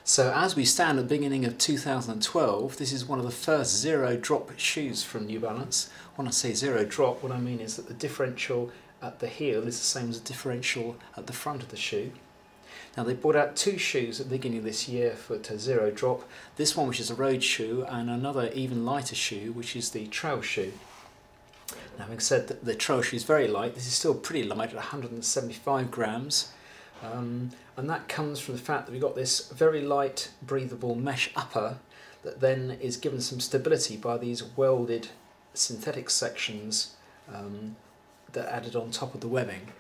So as we stand at the beginning of 2012, this is one of the first zero drop shoes from New Balance. When I say zero drop, what I mean is that the differential at the heel is the same as the differential at the front of the shoe. Now they brought out two shoes at the beginning of this year for zero drop. This one, which is a road shoe, and another even lighter shoe, which is the trail shoe. Now, having said that the trail shoe is very light, this is still pretty light at 175 grams. And that comes from the fact that we've got this very light, breathable mesh upper that then is given some stability by these welded synthetic sections that are added on top of the webbing.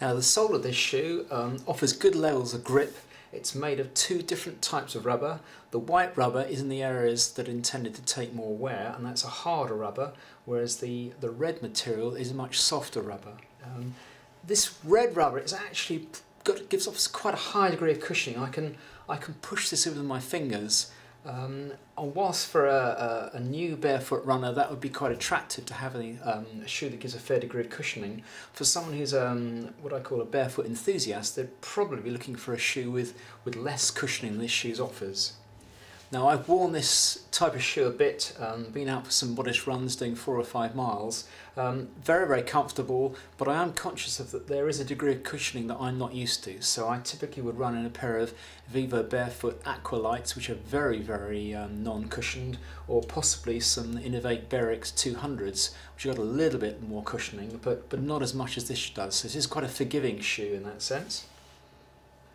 Now, the sole of this shoe offers good levels of grip. It's made of two different types of rubber. The white rubber is in the areas that are intended to take more wear, and that's a harder rubber, whereas the red material is a much softer rubber. This red rubber is actually gives off quite a high degree of cushioning. I can push this with my fingers. And whilst for a new barefoot runner that would be quite attractive to have a shoe that gives a fair degree of cushioning, for someone who's what I call a barefoot enthusiast, they'd probably be looking for a shoe with less cushioning than this shoe offers. Now, I've worn this type of shoe a bit, been out for some modest runs doing 4 or 5 miles. Very, very comfortable, but I am conscious of that there is a degree of cushioning that I'm not used to. So I typically would run in a pair of Vivo Barefoot Aqualites, which are very, very non-cushioned, or possibly some Innovate Barracks 200s, which have got a little bit more cushioning, but not as much as this does. So this is quite a forgiving shoe in that sense.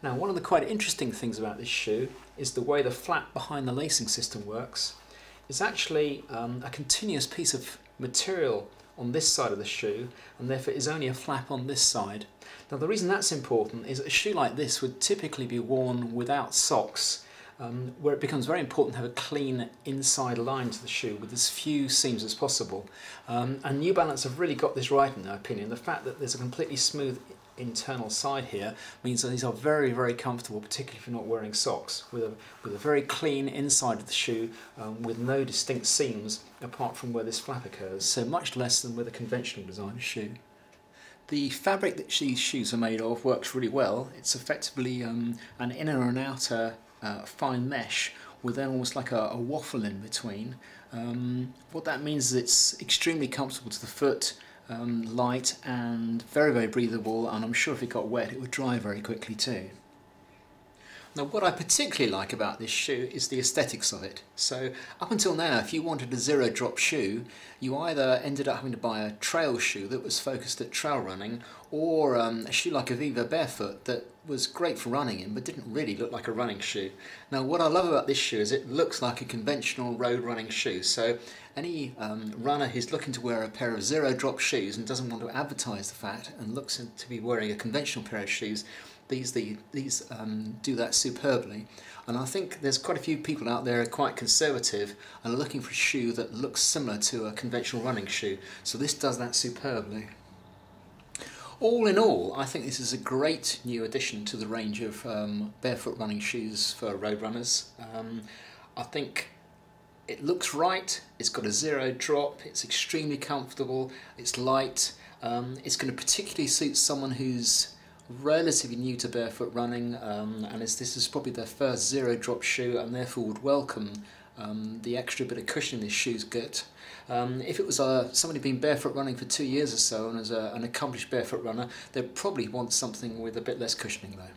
Now, one of the quite interesting things about this shoe is the way the flap behind the lacing system works. It's actually a continuous piece of material on this side of the shoe, and therefore is only a flap on this side. Now, the reason that's important is that a shoe like this would typically be worn without socks, where it becomes very important to have a clean inside line to the shoe with as few seams as possible. And New Balance have really got this right in their opinion. The fact that there's a completely smooth internal side here means that these are very, very comfortable, particularly if you're not wearing socks, with a very clean inside of the shoe with no distinct seams apart from where this flap occurs, so much less than with a conventional designer shoe. The fabric that these shoes are made of works really well. It's effectively an inner and outer fine mesh with then almost like a waffle in between. What that means is it's extremely comfortable to the foot, light and very, very breathable, and I'm sure if it got wet it would dry very quickly too. Now, what I particularly like about this shoe is the aesthetics of it. So up until now, if you wanted a zero drop shoe, you either ended up having to buy a trail shoe that was focused at trail running, or a shoe like a Vivo Barefoot that was great for running in but didn't really look like a running shoe. Now, what I love about this shoe is it looks like a conventional road running shoe. So any runner who's looking to wear a pair of zero drop shoes and doesn't want to advertise the fact and looks to be wearing a conventional pair of shoes, these do that superbly. And I think there's quite a few people out there who are quite conservative and are looking for a shoe that looks similar to a conventional running shoe, so this does that superbly. All in all, I think this is a great new addition to the range of barefoot running shoes for road runners. I think it looks right, it's got a zero drop, it's extremely comfortable, it's light, it's going to particularly suit someone who's relatively new to barefoot running, and as this is probably their first zero drop shoe and therefore would welcome the extra bit of cushioning this shoe's got. If it was somebody been barefoot running for 2 years or so and as an accomplished barefoot runner, they'd probably want something with a bit less cushioning though.